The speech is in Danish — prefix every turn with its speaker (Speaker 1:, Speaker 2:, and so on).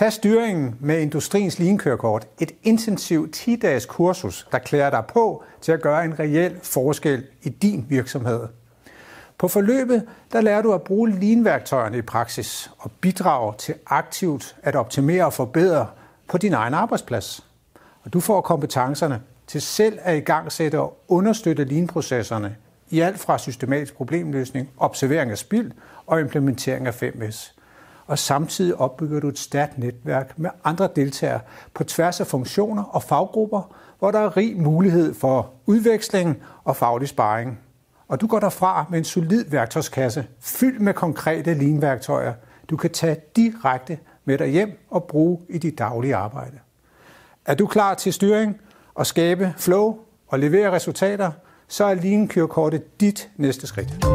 Speaker 1: Tag styringen med industriens lean-kørekort, et intensivt 10-dages kursus, der klæder dig på til at gøre en reel forskel i din virksomhed. På forløbet der lærer du at bruge lean-værktøjerne i praksis og bidrage til aktivt at optimere og forbedre på din egen arbejdsplads. Og du får kompetencerne til selv at igangsætte og understøtte lean-processerne i alt fra systematisk problemløsning, observering af spild og implementering af 5S. Og samtidig opbygger du et stærkt netværk med andre deltagere på tværs af funktioner og faggrupper, hvor der er rig mulighed for udveksling og faglig sparring. Og du går derfra med en solid værktøjskasse fyldt med konkrete lean-værktøjer, du kan tage direkte med dig hjem og bruge i dit daglige arbejde. Er du klar til styring og skabe flow og levere resultater, så er lean-kørekortet dit næste skridt.